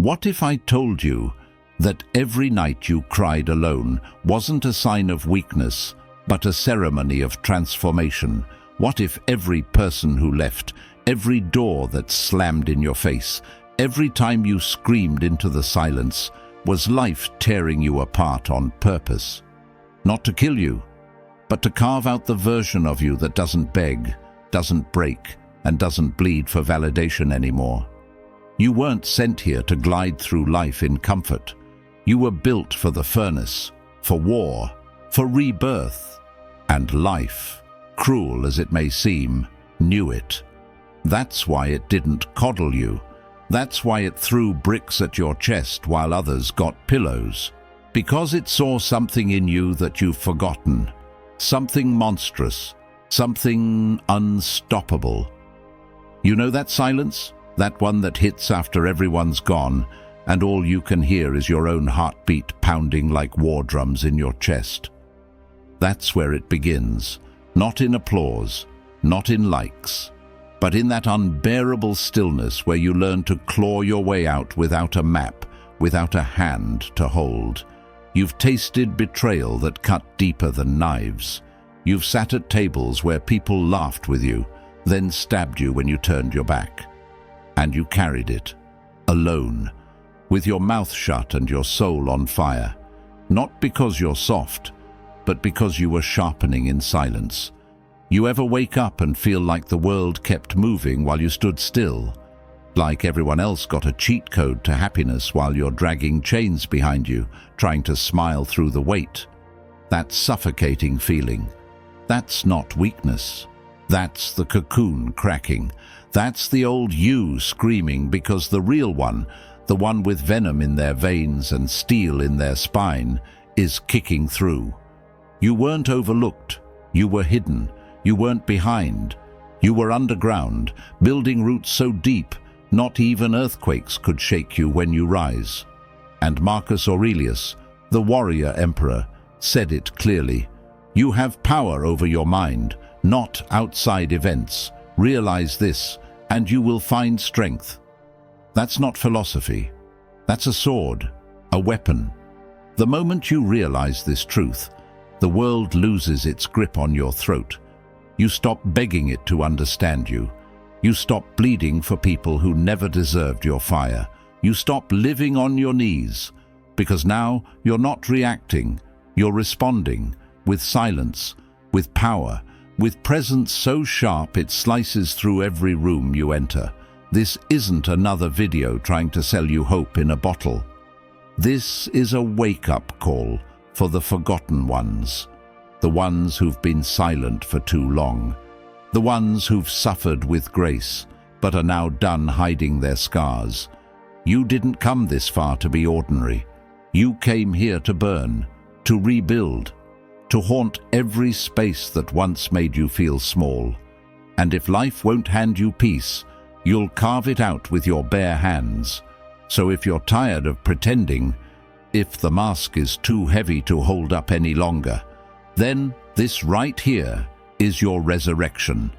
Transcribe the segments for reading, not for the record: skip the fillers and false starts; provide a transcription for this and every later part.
What if I told you that every night you cried alone wasn't a sign of weakness, but a ceremony of transformation? What if every person who left, every door that slammed in your face, every time you screamed into the silence, was life tearing you apart on purpose? Not to kill you, but to carve out the version of you that doesn't beg, doesn't break, and doesn't bleed for validation anymore. You weren't sent here to glide through life in comfort. You were built for the furnace, for war, for rebirth. And life, cruel as it may seem, knew it. That's why it didn't coddle you. That's why it threw bricks at your chest while others got pillows. Because it saw something in you that you've forgotten. Something monstrous. Something unstoppable. You know that silence? That one that hits after everyone's gone, and all you can hear is your own heartbeat pounding like war drums in your chest. That's where it begins. Not in applause, not in likes, but in that unbearable stillness where you learn to claw your way out without a map, without a hand to hold. You've tasted betrayal that cut deeper than knives. You've sat at tables where people laughed with you, then stabbed you when you turned your back. And you carried it, alone, with your mouth shut and your soul on fire. Not because you're soft, but because you were sharpening in silence. You ever wake up and feel like the world kept moving while you stood still? Like everyone else got a cheat code to happiness while you're dragging chains behind you, trying to smile through the weight? That suffocating feeling. That's not weakness. That's the cocoon cracking. That's the old you screaming because the real one, the one with venom in their veins and steel in their spine, is kicking through. You weren't overlooked. You were hidden. You weren't behind. You were underground, building roots so deep, not even earthquakes could shake you when you rise. And Marcus Aurelius, the warrior emperor, said it clearly. You have power over your mind, not outside events. Realize this, and you will find strength. That's not philosophy. That's a sword, a weapon. The moment you realize this truth, the world loses its grip on your throat. You stop begging it to understand you. You stop bleeding for people who never deserved your fire. You stop living on your knees, because now you're not reacting, you're responding, with silence, with power, with presence so sharp it slices through every room you enter. This isn't another video trying to sell you hope in a bottle. This is a wake-up call for the forgotten ones, the ones who've been silent for too long, the ones who've suffered with grace but are now done hiding their scars. You didn't come this far to be ordinary. You came here to burn, to rebuild, to haunt every space that once made you feel small. And if life won't hand you peace, you'll carve it out with your bare hands. So if you're tired of pretending, if the mask is too heavy to hold up any longer, then this right here is your resurrection.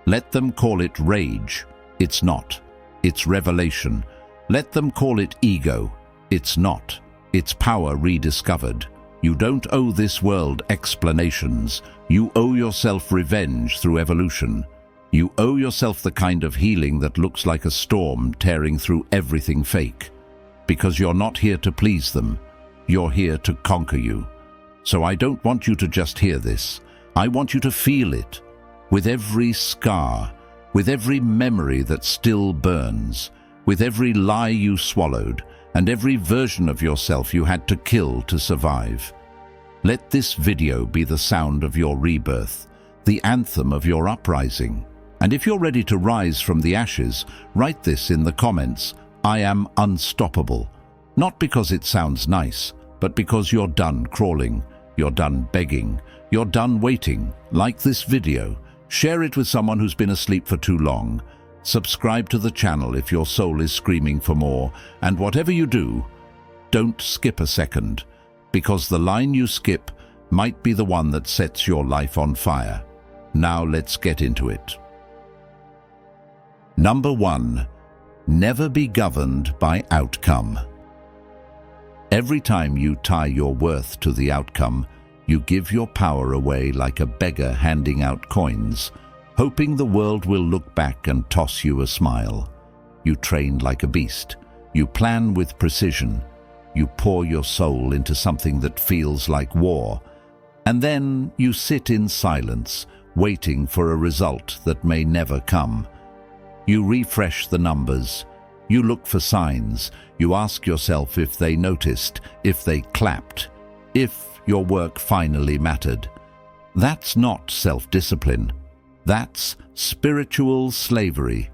Let them call it rage. It's not. It's revelation. Let them call it ego. It's not. It's power rediscovered. You don't owe this world explanations. You owe yourself revenge through evolution. You owe yourself the kind of healing that looks like a storm tearing through everything fake. Because you're not here to please them. You're here to conquer you. So I don't want you to just hear this. I want you to feel it. With every scar, with every memory that still burns, with every lie you swallowed, and every version of yourself you had to kill to survive. Let this video be the sound of your rebirth, the anthem of your uprising. And if you're ready to rise from the ashes, write this in the comments: I am unstoppable. Not because it sounds nice, but because you're done crawling, you're done begging, you're done waiting. Like this video, share it with someone who's been asleep for too long. Subscribe to the channel if your soul is screaming for more. And whatever you do, don't skip a second, because the line you skip might be the one that sets your life on fire. Now let's get into it. Number 1. Never be governed by outcome. Every time you tie your worth to the outcome, you give your power away like a beggar handing out coins, hoping the world will look back and toss you a smile. You train like a beast. You plan with precision. You pour your soul into something that feels like war. And then you sit in silence, waiting for a result that may never come. You refresh the numbers. You look for signs. You ask yourself if they noticed, if they clapped, if your work finally mattered. That's not self-discipline. That's spiritual slavery.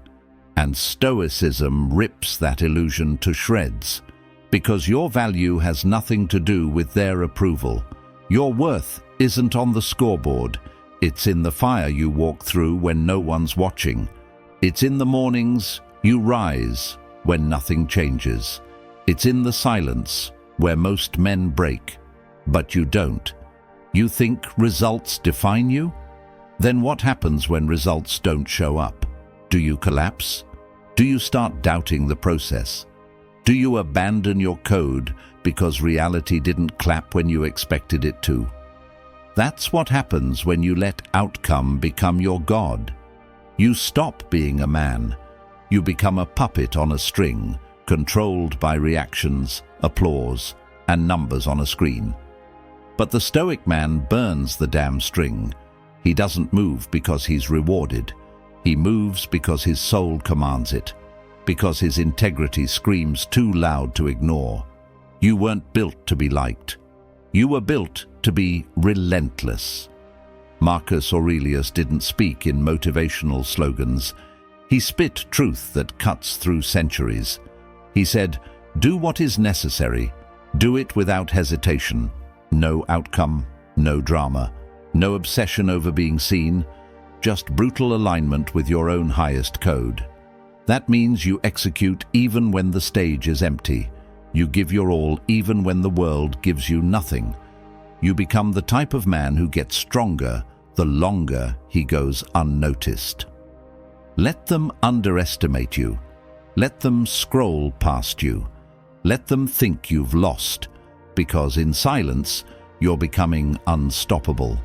And Stoicism rips that illusion to shreds. Because your value has nothing to do with their approval. Your worth isn't on the scoreboard. It's in the fire you walk through when no one's watching. It's in the mornings you rise when nothing changes. It's in the silence where most men break, but you don't. You think results define you? Then what happens when results don't show up? Do you collapse? Do you start doubting the process? Do you abandon your code because reality didn't clap when you expected it to? That's what happens when you let outcome become your god. You stop being a man. You become a puppet on a string, controlled by reactions, applause, and numbers on a screen. But the Stoic man burns the damn string. He doesn't move because he's rewarded. He moves because his soul commands it, because his integrity screams too loud to ignore. You weren't built to be liked. You were built to be relentless. Marcus Aurelius didn't speak in motivational slogans. He spit truth that cuts through centuries. He said, "Do what is necessary. Do it without hesitation. No outcome, no drama, no obsession over being seen, just brutal alignment with your own highest code." That means you execute even when the stage is empty. You give your all even when the world gives you nothing. You become the type of man who gets stronger the longer he goes unnoticed. Let them underestimate you. Let them scroll past you. Let them think you've lost, because in silence, you're becoming unstoppable.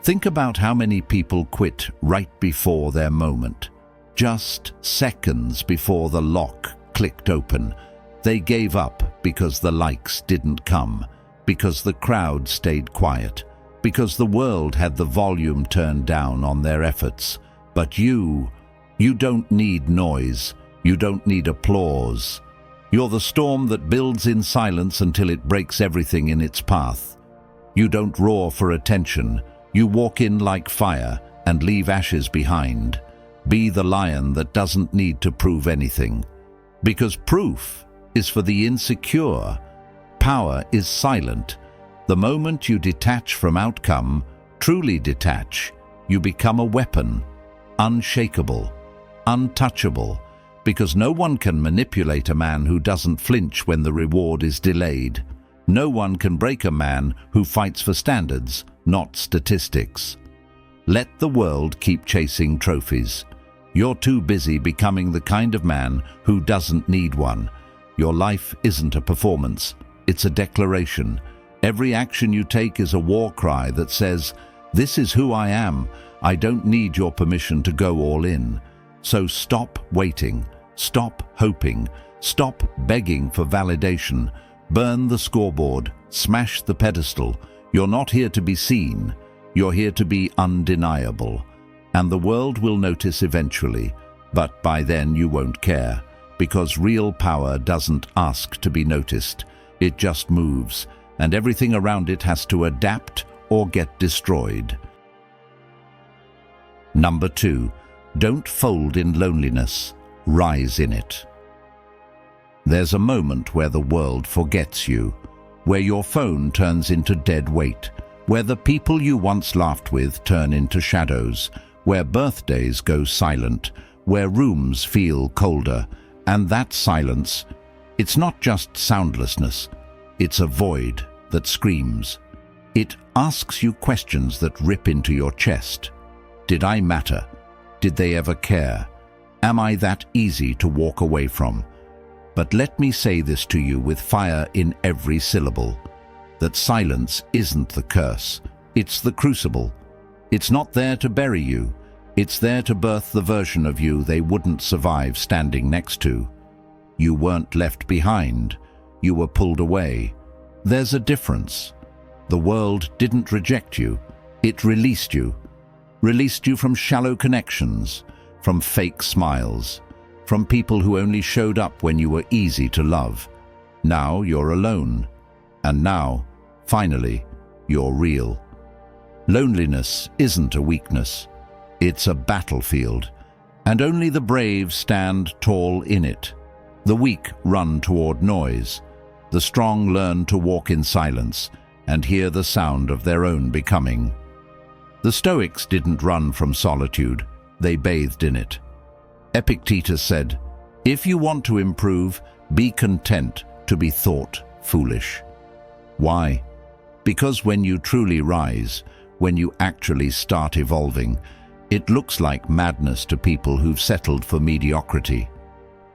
Think about how many people quit right before their moment. Just seconds before the lock clicked open. They gave up because the likes didn't come, because the crowd stayed quiet, because the world had the volume turned down on their efforts. But you don't need noise. You don't need applause. You're the storm that builds in silence until it breaks everything in its path. You don't roar for attention. You walk in like fire and leave ashes behind. Be the lion that doesn't need to prove anything. Because proof is for the insecure. Power is silent. The moment you detach from outcome, truly detach, you become a weapon, unshakable, untouchable, because no one can manipulate a man who doesn't flinch when the reward is delayed. No one can break a man who fights for standards, not statistics. Let the world keep chasing trophies. You're too busy becoming the kind of man who doesn't need one. Your life isn't a performance, it's a declaration. Every action you take is a war cry that says, "This is who I am. I don't need your permission to go all in." So stop waiting, stop hoping, stop begging for validation. Burn the scoreboard, smash the pedestal. You're not here to be seen. You're here to be undeniable. And the world will notice eventually, but by then you won't care, because real power doesn't ask to be noticed. It just moves, and everything around it has to adapt or get destroyed. Number 2, don't fold in loneliness, rise in it. There's a moment where the world forgets you, where your phone turns into dead weight, where the people you once laughed with turn into shadows, where birthdays go silent, where rooms feel colder, and that silence, it's not just soundlessness, it's a void that screams. It asks you questions that rip into your chest. Did I matter? Did they ever care? Am I that easy to walk away from? But let me say this to you with fire in every syllable, that silence isn't the curse, it's the crucible. It's not there to bury you, it's there to birth the version of you they wouldn't survive standing next to. You weren't left behind, you were pulled away. There's a difference. The world didn't reject you, it released you. Released you from shallow connections, from fake smiles, from people who only showed up when you were easy to love. Now you're alone. And now, finally, you're real. Loneliness isn't a weakness. It's a battlefield, and only the brave stand tall in it. The weak run toward noise. The strong learn to walk in silence and hear the sound of their own becoming. The Stoics didn't run from solitude, they bathed in it. Epictetus said, "If you want to improve, be content to be thought foolish." Why? Because when you truly rise, when you actually start evolving, it looks like madness to people who've settled for mediocrity.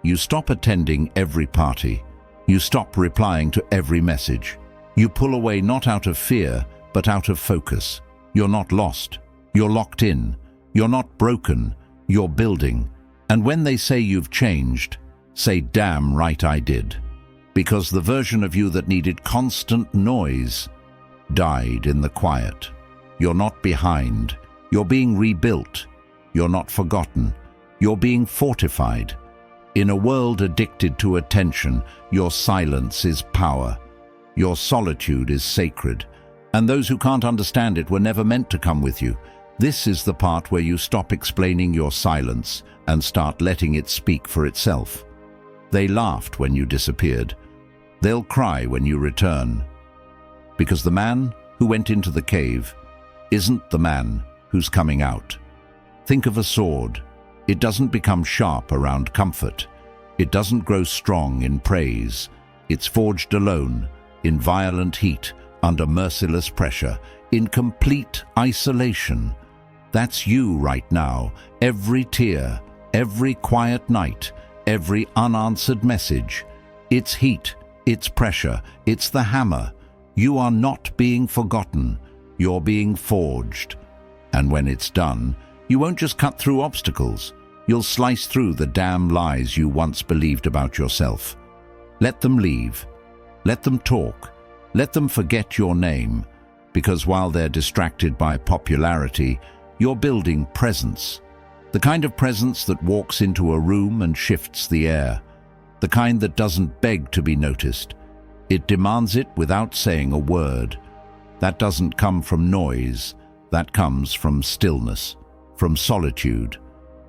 You stop attending every party. You stop replying to every message. You pull away not out of fear, but out of focus. You're not lost. You're locked in. You're not broken. You're building. And when they say you've changed, say, "Damn right I did." Because the version of you that needed constant noise died in the quiet. You're not behind. You're being rebuilt. You're not forgotten. You're being fortified. In a world addicted to attention, your silence is power. Your solitude is sacred. And those who can't understand it were never meant to come with you. This is the part where you stop explaining your silence and start letting it speak for itself. They laughed when you disappeared. They'll cry when you return. Because the man who went into the cave isn't the man who's coming out. Think of a sword. It doesn't become sharp around comfort. It doesn't grow strong in praise. It's forged alone, in violent heat, under merciless pressure, in complete isolation. That's you right now. Every tear, every quiet night, every unanswered message. It's heat, it's pressure, it's the hammer. You are not being forgotten. You're being forged. And when it's done, you won't just cut through obstacles. You'll slice through the damn lies you once believed about yourself. Let them leave. Let them talk. Let them forget your name. Because while they're distracted by popularity, you're building presence. The kind of presence that walks into a room and shifts the air. The kind that doesn't beg to be noticed. It demands it without saying a word. That doesn't come from noise. That comes from stillness, from solitude,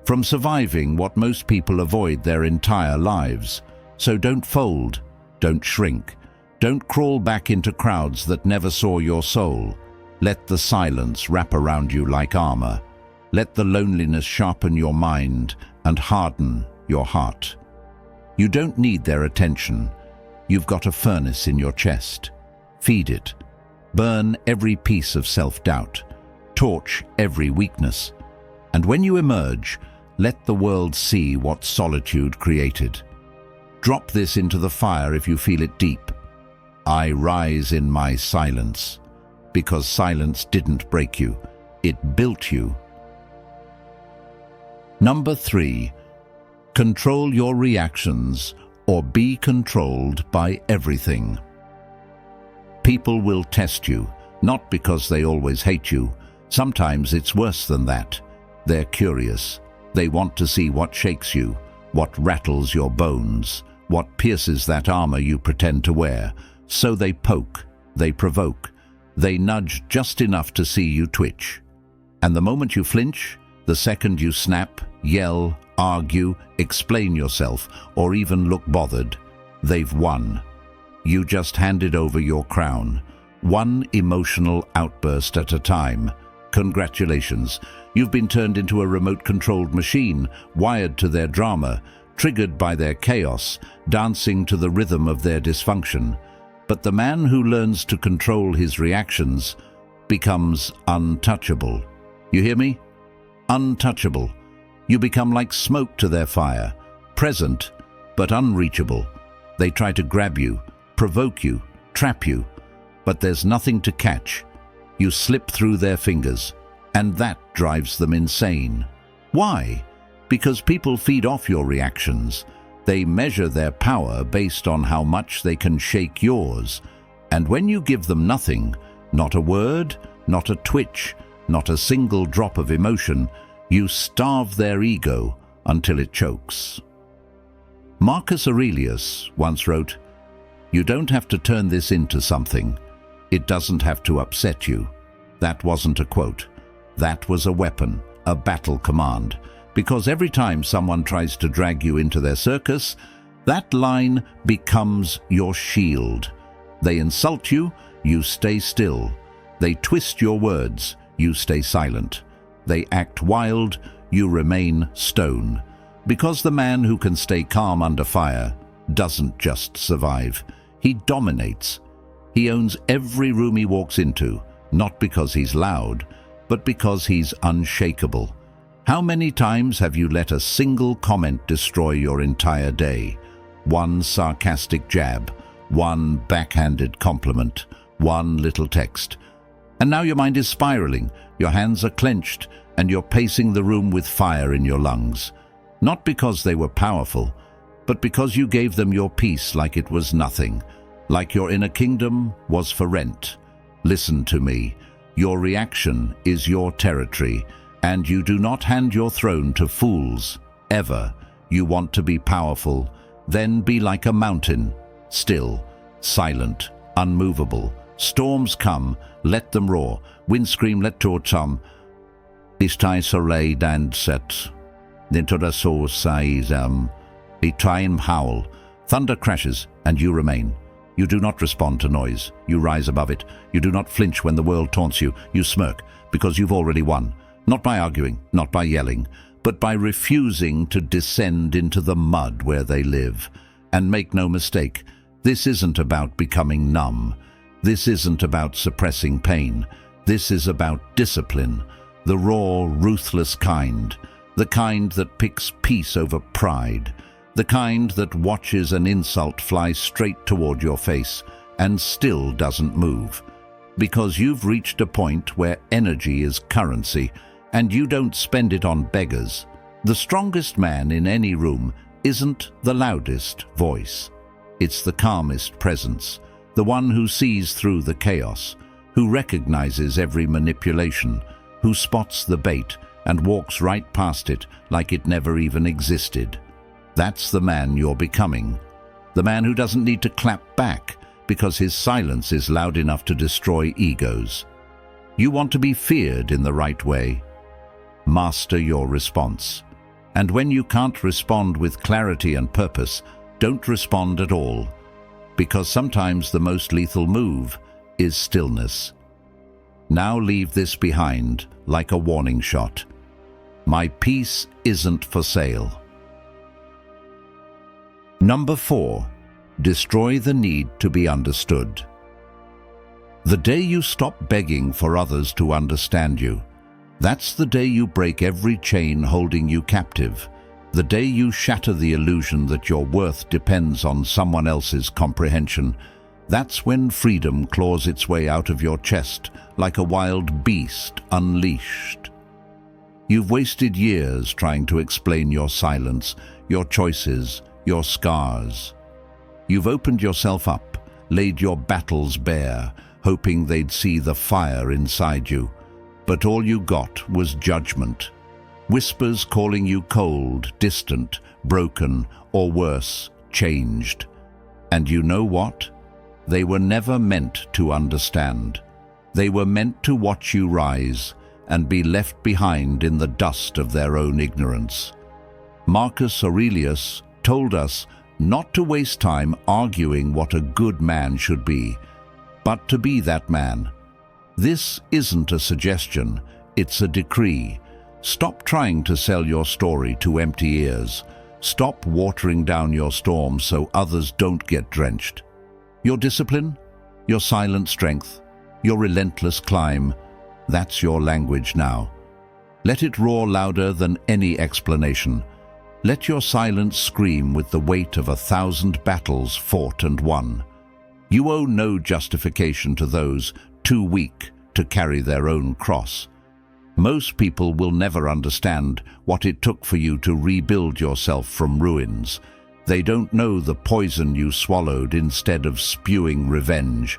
from surviving what most people avoid their entire lives. So don't fold, don't shrink, don't crawl back into crowds that never saw your soul. Let the silence wrap around you like armor. Let the loneliness sharpen your mind and harden your heart. You don't need their attention. You've got a furnace in your chest. Feed it. Burn every piece of self-doubt. Torch every weakness. And when you emerge, let the world see what solitude created. Drop this into the fire if you feel it deep. I rise in my silence, because silence didn't break you, it built you. Number 3, control your reactions or be controlled by everything. People will test you, not because they always hate you. Sometimes it's worse than that. They're curious. They want to see what shakes you, what rattles your bones, what pierces that armor you pretend to wear. So they poke, they provoke, they nudge just enough to see you twitch. And the moment you flinch, the second you snap, yell, argue, explain yourself, or even look bothered, they've won. You just handed over your crown, one emotional outburst at a time. Congratulations, you've been turned into a remote-controlled machine, wired to their drama, triggered by their chaos, dancing to the rhythm of their dysfunction. But the man who learns to control his reactions becomes untouchable. You hear me? Untouchable. You become like smoke to their fire, present but unreachable. They try to grab you, provoke you, trap you, but there's nothing to catch. You slip through their fingers, and that drives them insane. Why? Because people feed off your reactions. They measure their power based on how much they can shake yours. And when you give them nothing, not a word, not a twitch, not a single drop of emotion, you starve their ego until it chokes. Marcus Aurelius once wrote, "You don't have to turn this into something. It doesn't have to upset you." That wasn't a quote. That was a weapon, a battle command. Because every time someone tries to drag you into their circus, that line becomes your shield. They insult you, you stay still. They twist your words, you stay silent. They act wild, you remain stone. Because the man who can stay calm under fire doesn't just survive, he dominates. He owns every room he walks into, not because he's loud, but because he's unshakable. How many times have you let a single comment destroy your entire day? One sarcastic jab, one backhanded compliment, one little text. And now your mind is spiraling, your hands are clenched, and you're pacing the room with fire in your lungs. Not because they were powerful, but because you gave them your peace like it was nothing, like your inner kingdom was for rent. Listen to me. Your reaction is your territory, and you do not hand your throne to fools, ever. You want to be powerful, then be like a mountain, still, silent, unmovable. Storms come, let them roar. Wind scream, let torch come. Istai soleil and set. Into the source says, the time howl. Thunder crashes, and you remain. You do not respond to noise. You rise above it. You do not flinch when the world taunts you. You smirk, because you've already won. Not by arguing, not by yelling, but by refusing to descend into the mud where they live. And make no mistake, this isn't about becoming numb. This isn't about suppressing pain. This is about discipline, the raw, ruthless kind, the kind that picks peace over pride, the kind that watches an insult fly straight toward your face and still doesn't move. Because you've reached a point where energy is currency, and you don't spend it on beggars. The strongest man in any room isn't the loudest voice. It's the calmest presence, the one who sees through the chaos, who recognizes every manipulation, who spots the bait and walks right past it like it never even existed. That's the man you're becoming. The man who doesn't need to clap back because his silence is loud enough to destroy egos. You want to be feared in the right way. Master your response. And when you can't respond with clarity and purpose, don't respond at all. Because sometimes the most lethal move is stillness. Now leave this behind like a warning shot. My peace isn't for sale. Number 4. Destroy the need to be understood. The day you stop begging for others to understand you, that's the day you break every chain holding you captive. The day you shatter the illusion that your worth depends on someone else's comprehension. That's when freedom claws its way out of your chest like a wild beast unleashed. You've wasted years trying to explain your silence, your choices, your scars. You've opened yourself up, laid your battles bare, hoping they'd see the fire inside you. But all you got was judgment. Whispers calling you cold, distant, broken, or worse, changed. And you know what? They were never meant to understand. They were meant to watch you rise and be left behind in the dust of their own ignorance. Marcus Aurelius told us not to waste time arguing what a good man should be, but to be that man. This isn't a suggestion, it's a decree. Stop trying to sell your story to empty ears. Stop watering down your storm so others don't get drenched. Your discipline, your silent strength, your relentless climb, that's your language now. Let it roar louder than any explanation. Let your silence scream with the weight of 1,000 battles fought and won. You owe no justification to those too weak to carry their own cross. Most people will never understand what it took for you to rebuild yourself from ruins. They don't know the poison you swallowed instead of spewing revenge.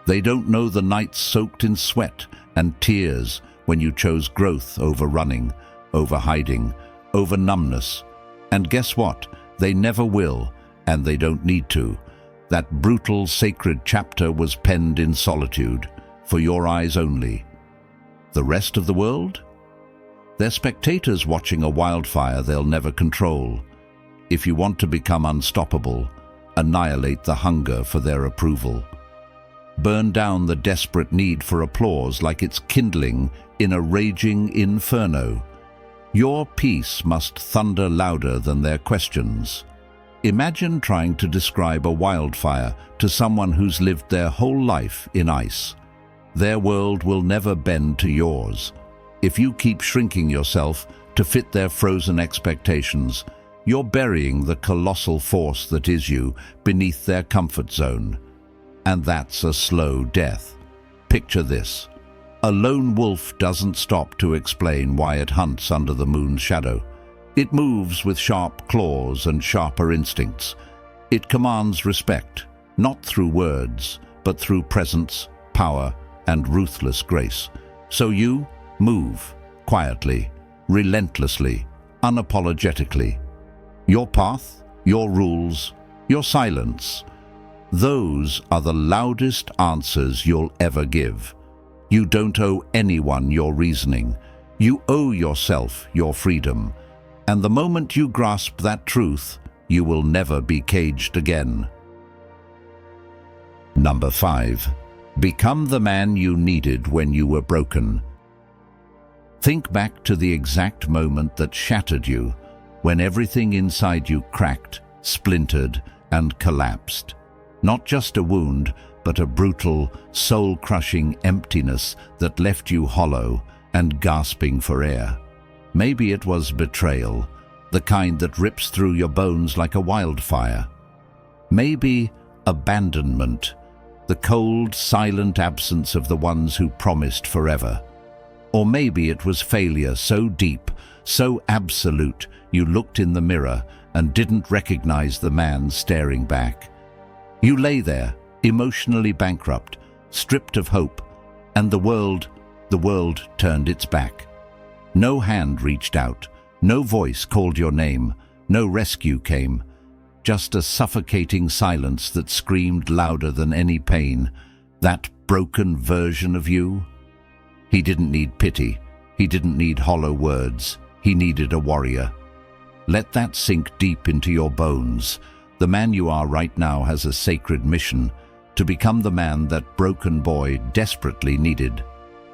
They don't know the nights soaked in sweat and tears when you chose growth over running, over hiding, over numbness. And guess what? They never will, and they don't need to. That brutal, sacred chapter was penned in solitude, for your eyes only. The rest of the world? They're spectators watching a wildfire they'll never control. If you want to become unstoppable, annihilate the hunger for their approval. Burn down the desperate need for applause like it's kindling in a raging inferno. Your peace must thunder louder than their questions. Imagine trying to describe a wildfire to someone who's lived their whole life in ice. Their world will never bend to yours. If you keep shrinking yourself to fit their frozen expectations, you're burying the colossal force that is you beneath their comfort zone. And that's a slow death. Picture this. A lone wolf doesn't stop to explain why it hunts under the moon's shadow. It moves with sharp claws and sharper instincts. It commands respect, not through words, but through presence, power, and ruthless grace. So you move quietly, relentlessly, unapologetically. Your path, your rules, your silence. Those are the loudest answers you'll ever give. You don't owe anyone your reasoning. You owe yourself your freedom. And the moment you grasp that truth, you will never be caged again. Number 5. Become the man you needed when you were broken. Think back to the exact moment that shattered you, when everything inside you cracked, splintered, and collapsed. Not just a wound, but a brutal, soul-crushing emptiness that left you hollow and gasping for air. Maybe it was betrayal, the kind that rips through your bones like a wildfire. Maybe abandonment, the cold, silent absence of the ones who promised forever. Or maybe it was failure so deep, so absolute, you looked in the mirror and didn't recognize the man staring back. You lay there, emotionally bankrupt, stripped of hope, and the world turned its back. No hand reached out, no voice called your name, no rescue came, just a suffocating silence that screamed louder than any pain. That broken version of you? He didn't need pity, he didn't need hollow words, he needed a warrior. Let that sink deep into your bones. The man you are right now has a sacred mission, to become the man that broken boy desperately needed.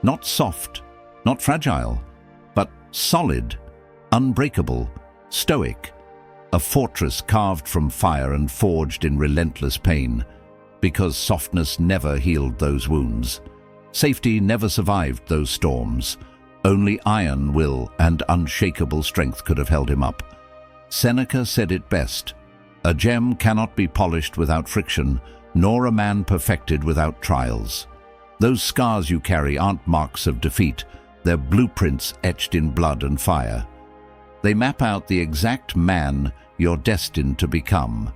Not soft, not fragile, but solid, unbreakable, stoic. A fortress carved from fire and forged in relentless pain, because softness never healed those wounds. Safety never survived those storms. Only iron will and unshakable strength could have held him up. Seneca said it best. A gem cannot be polished without friction, nor a man perfected without trials. Those scars you carry aren't marks of defeat, they're blueprints etched in blood and fire. They map out the exact man you're destined to become.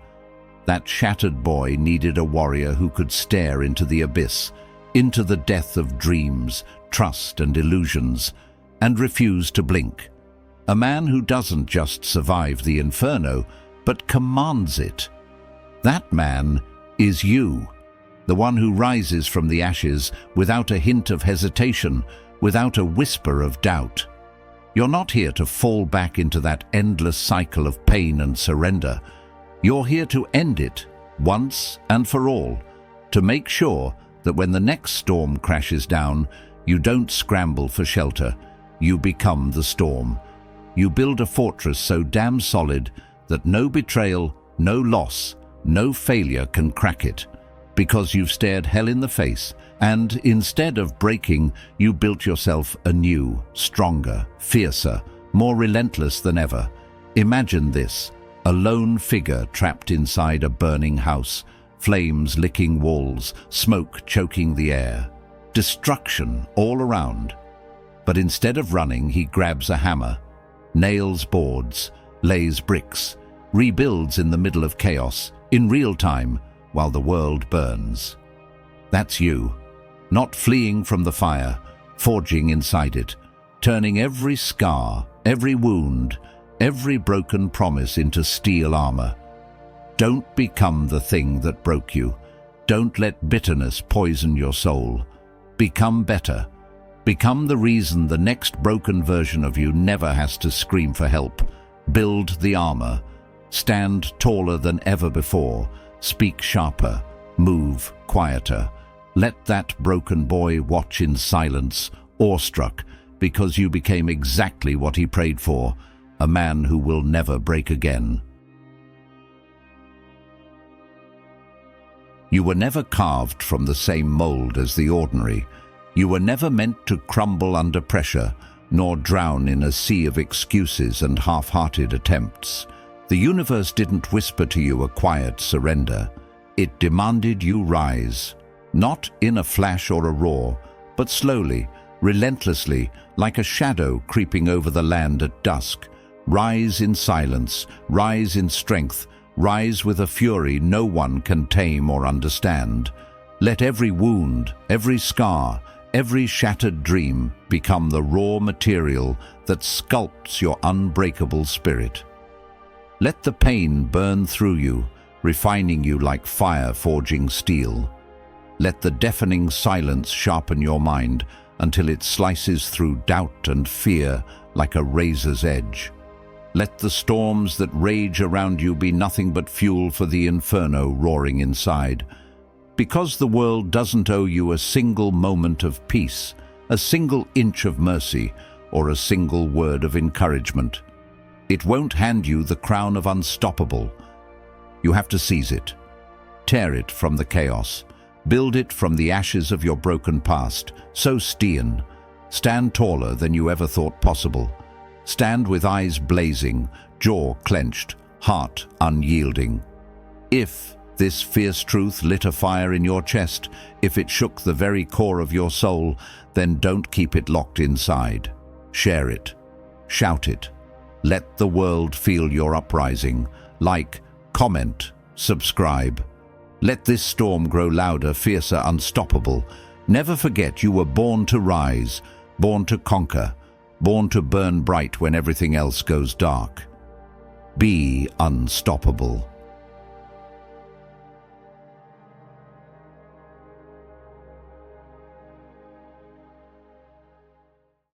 That shattered boy needed a warrior who could stare into the abyss, into the death of dreams, trust and illusions, and refuse to blink. A man who doesn't just survive the inferno, but commands it. That man is you, the one who rises from the ashes without a hint of hesitation, without a whisper of doubt. You're not here to fall back into that endless cycle of pain and surrender. You're here to end it, once and for all, to make sure that when the next storm crashes down, you don't scramble for shelter, you become the storm. You build a fortress so damn solid that no betrayal, no loss, no failure can crack it, because you've stared hell in the face, and instead of breaking, you built yourself anew, stronger, fiercer, more relentless than ever. Imagine this: a lone figure trapped inside a burning house, flames licking walls, smoke choking the air, destruction all around. But instead of running, he grabs a hammer, nails boards, lays bricks, rebuilds in the middle of chaos, in real time, while the world burns. That's you, not fleeing from the fire, forging inside it, turning every scar, every wound, every broken promise into steel armor. Don't become the thing that broke you. Don't let bitterness poison your soul. Become better. Become the reason the next broken version of you never has to scream for help. Build the armor. Stand taller than ever before. Speak sharper. Move quieter. Let that broken boy watch in silence, awestruck, because you became exactly what he prayed for, a man who will never break again. You were never carved from the same mold as the ordinary. You were never meant to crumble under pressure, nor drown in a sea of excuses and half-hearted attempts. The universe didn't whisper to you a quiet surrender. It demanded you rise, not in a flash or a roar, but slowly, relentlessly, like a shadow creeping over the land at dusk. Rise in silence, rise in strength, rise with a fury no one can tame or understand. Let every wound, every scar, every shattered dream become the raw material that sculpts your unbreakable spirit. Let the pain burn through you, refining you like fire forging steel. Let the deafening silence sharpen your mind until it slices through doubt and fear like a razor's edge. Let the storms that rage around you be nothing but fuel for the inferno roaring inside. Because the world doesn't owe you a single moment of peace, a single inch of mercy, or a single word of encouragement. It won't hand you the crown of unstoppable. You have to seize it. Tear it from the chaos. Build it from the ashes of your broken past. So Stean, stand taller than you ever thought possible. Stand with eyes blazing, jaw clenched, heart unyielding. If this fierce truth lit a fire in your chest, if it shook the very core of your soul, then don't keep it locked inside. Share it. Shout it. Let the world feel your uprising. Like, comment, subscribe. Let this storm grow louder, fiercer, unstoppable. Never forget you were born to rise, born to conquer, born to burn bright when everything else goes dark. Be unstoppable.